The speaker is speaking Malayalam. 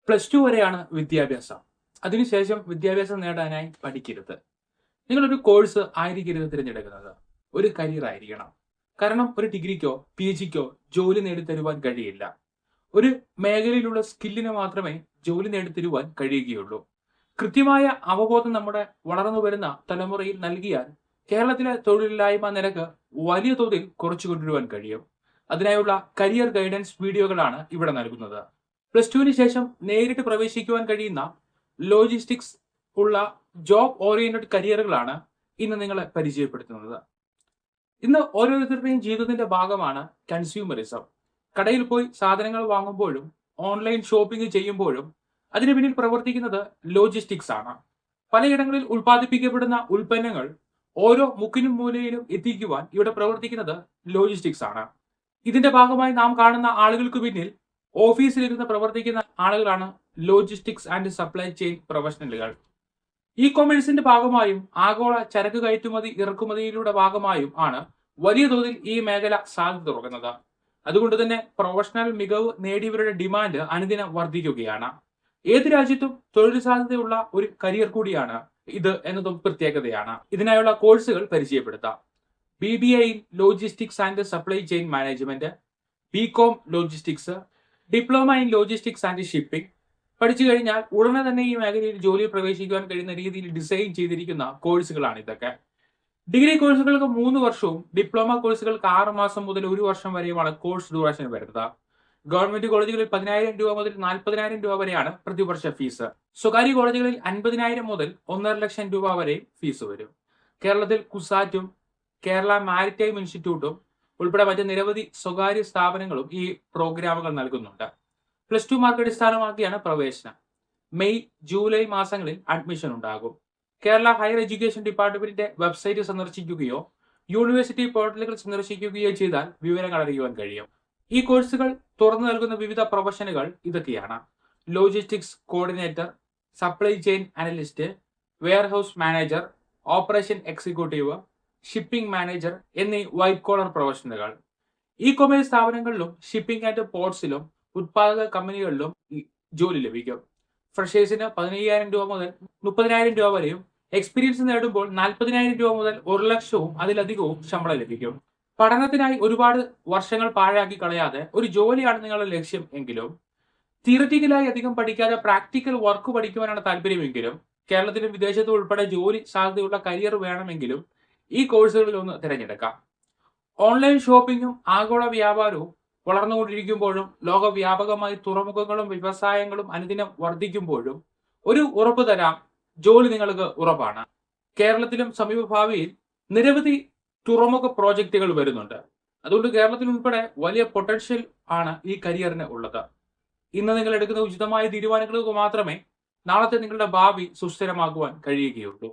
+2 വരെയാണ് വിദ്യാഭ്യാസം. അതിനുശേഷം വിദ്യാഭ്യാസം നേടാനായി പഠിക്കരുത്. നിങ്ങളൊരു കോഴ്സ് ആയിരിക്കരുത് തിരഞ്ഞെടുക്കുന്നത്. ഒരു കരിയർ ആയിരിക്കണം. കാരണം ഒരു ഡിഗ്രിക്കോ പിജിക്കോ ജോലി നേടിത്തരുവാൻ കഴിയില്ല. ഒരു മേഖലയിലുള്ള സ്കില്ലിന് മാത്രമേ ജോലി നേടിത്തരുവാൻ കഴിയുകയുള്ളൂ. കൃത്യമായ അവബോധം നമ്മുടെ വളർന്നു വരുന്ന തലമുറയിൽ നൽകിയാൽ കേരളത്തിലെ തൊഴിലില്ലായ്മ നിരക്ക് വലിയ തോതിൽ കുറച്ചു കൊണ്ടുവരുവാൻ കഴിയും. അതിനായുള്ള കരിയർ ഗൈഡൻസ് വീഡിയോകളാണ് ഇവിടെ നൽകുന്നത്. +2 ശേഷം നേരിട്ട് പ്രവേശിക്കുവാൻ കഴിയുന്ന ലോജിസ്റ്റിക്സ് ഉള്ള ജോബ് ഓറിയന്റഡ് കരിയറുകളാണ് ഇന്ന് നിങ്ങളെ പരിചയപ്പെടുത്തുന്നത്. ഇന്ന് ഓരോരുത്തരുടെയും ജീവിതത്തിന്റെ ഭാഗമാണ് കൺസ്യൂമറിസം. കടയിൽ പോയി സാധനങ്ങൾ വാങ്ങുമ്പോഴും ഓൺലൈൻ ഷോപ്പിംഗ് ചെയ്യുമ്പോഴും അതിന് പിന്നിൽ പ്രവർത്തിക്കുന്നത് ലോജിസ്റ്റിക്സ് ആണ്. പലയിടങ്ങളിൽ ഉൽപ്പാദിപ്പിക്കപ്പെടുന്ന ഉൽപ്പന്നങ്ങൾ ഓരോ മുക്കിനും മൂലയിലും എത്തിക്കുവാൻ ഇവിടെ പ്രവർത്തിക്കുന്നത് ലോജിസ്റ്റിക്സ് ആണ്. ഇതിന്റെ ഭാഗമായി നാം കാണുന്ന ആളുകൾക്ക് പിന്നിൽ ഓഫീസിലിരുന്ന് പ്രവർത്തിക്കുന്ന ആളുകളാണ് ലോജിസ്റ്റിക്സ് ആൻഡ് സപ്ലൈ ചെയിൻ പ്രൊഫഷണലുകൾ. ഇ കൊമേഴ്സിന്റെ ഭാഗമായും ആഗോള ചരക്ക് കയറ്റുമതി ഇറക്കുമതിയിലൂടെ ഭാഗമായും ആണ് വലിയ തോതിൽ ഈ മേഖല സാധ്യത തുറക്കുന്നത്. അതുകൊണ്ട് തന്നെ പ്രൊഫഷണൽ മികവ് നേടിയവരുടെ ഡിമാൻഡ് അനുദിനം വർദ്ധിക്കുകയാണ്. ഏത് രാജ്യത്തും തൊഴിൽ സാധ്യതയുള്ള ഒരു കരിയർ കൂടിയാണ് ഇത് എന്നതും പ്രത്യേകതയാണ്. ഇതിനായുള്ള കോഴ്സുകൾ പരിചയപ്പെടുത്താം. BBA in logistics and supply chain management, BCom logistics, diploma in logistics and shipping. പഠിച്ചു കഴിഞ്ഞാൽ ഉടനെ തന്നെ ഈ മേഖലയിൽ ജോലിയിൽ പ്രവേശിക്കുവാൻ കഴിയുന്ന രീതിയിൽ ഡിസൈൻ ചെയ്തിരിക്കുന്ന കോഴ്സുകളാണ് ഇതൊക്കെ. ഡിഗ്രി കോഴ്സുകൾക്ക് 3 വർഷവും ഡിപ്ലോമ കോഴ്സുകൾക്ക് 6 മാസം മുതൽ 1 വർഷം വരെയുമാണ് കോഴ്സ് ഡ്യൂറേഷൻ വരുന്നത്. ഗവൺമെന്റ് കോളേജുകളിൽ 10,000 രൂപ മുതൽ 40,000 രൂപ വരെയാണ് പ്രതിവർഷ ഫീസ്. സ്വകാര്യ കോളേജുകളിൽ 50,000 മുതൽ 1.5 ലക്ഷം രൂപ വരെ ഫീസ് വരും. കേരളത്തിൽ കുസാറ്റും കേരള മാരിടൈം ഇൻസ്റ്റിറ്റ്യൂട്ടും ഉൾപ്പെടെ മറ്റ് നിരവധി സ്വകാര്യ സ്ഥാപനങ്ങളും ഈ പ്രോഗ്രാമുകൾ നൽകുന്നുണ്ട്. +2 മാർക്ക് അടിസ്ഥാനമാക്കിയാണ് പ്രവേശനം. മെയ് ജൂലൈ മാസങ്ങളിൽ അഡ്മിഷൻ ഉണ്ടാകും. കേരള ഹയർ എഡ്യൂക്കേഷൻ ഡിപ്പാർട്ട്മെന്റിന്റെ വെബ്സൈറ്റ് സന്ദർശിക്കുകയോ യൂണിവേഴ്സിറ്റി പോർട്ടലുകൾ സന്ദർശിക്കുകയോ ചെയ്താൽ വിവരങ്ങൾ അറിയുവാൻ കഴിയും. ഈ കോഴ്സുകൾ തുറന്നു നൽകുന്ന വിവിധ പ്രൊഫഷനുകൾ ഇതൊക്കെയാണ്: logistics coordinator, supply chain analyst, warehouse manager, operation executive, shipping manager എന്നീ വൈറ്റ് കോളർ പ്രൊഫഷനുകൾ. ഇ കൊമേഴ്സ് സ്ഥാപനങ്ങളിലും ഷിപ്പിംഗ് ആൻഡ് പോർട്സിലും ഉത്പാദക കമ്പനികളിലും ജോലി ലഭിക്കും. ഫ്രഷേഴ്സിന് 15,000 രൂപ മുതൽ 30,000 രൂപ വരെയും എക്സ്പീരിയൻസ് നേടുമ്പോൾ 40,000 രൂപ മുതൽ 1 ലക്ഷവും അതിലധികവും ശമ്പളം ലഭിക്കും. പഠനത്തിനായി ഒരുപാട് വർഷങ്ങൾ പാഴാക്കി കളയാതെ ഒരു ജോലിയാണ് നിങ്ങളുടെ ലക്ഷ്യം എങ്കിലും തിയററ്റിക്കലായി അധികം പഠിക്കാതെ പ്രാക്ടിക്കൽ വർക്ക് പഠിക്കുവാനാണ് താല്പര്യമെങ്കിലും കേരളത്തിലും വിദേശത്തും ഉൾപ്പെടെ ജോലി സാധ്യതയുള്ള കരിയർ വേണമെങ്കിലും ഈ കോഴ്സുകളിൽ ഒന്ന് തിരഞ്ഞെടുക്കാം. ഓൺലൈൻ ഷോപ്പിംഗും ആഗോള വ്യാപാരവും വളർന്നുകൊണ്ടിരിക്കുമ്പോഴും ലോകവ്യാപകമായി തുറമുഖങ്ങളും വ്യവസായങ്ങളും അനുദിനം വർദ്ധിക്കുമ്പോഴും ഒരു ഉറപ്പ് തരാം, ജോലി നിങ്ങൾക്ക് ഉറപ്പാണ്. കേരളത്തിലും സമീപഭാവിയിൽ നിരവധി തുറമുഖ പ്രോജക്റ്റുകൾ വരുന്നുണ്ട്. അതുകൊണ്ട് കേരളത്തിൽ ഉൾപ്പെടെ വലിയ പൊട്ടൻഷ്യൽ ആണ് ഈ കരിയറിന് ഉള്ളത്. ഇന്ന് നിങ്ങൾ എടുക്കുന്ന ഉചിതമായ തീരുമാനങ്ങൾക്ക് മാത്രമേ നാളത്തെ നിങ്ങളുടെ ഭാവി സുസ്ഥിരമാക്കുവാൻ കഴിയുകയുള്ളൂ.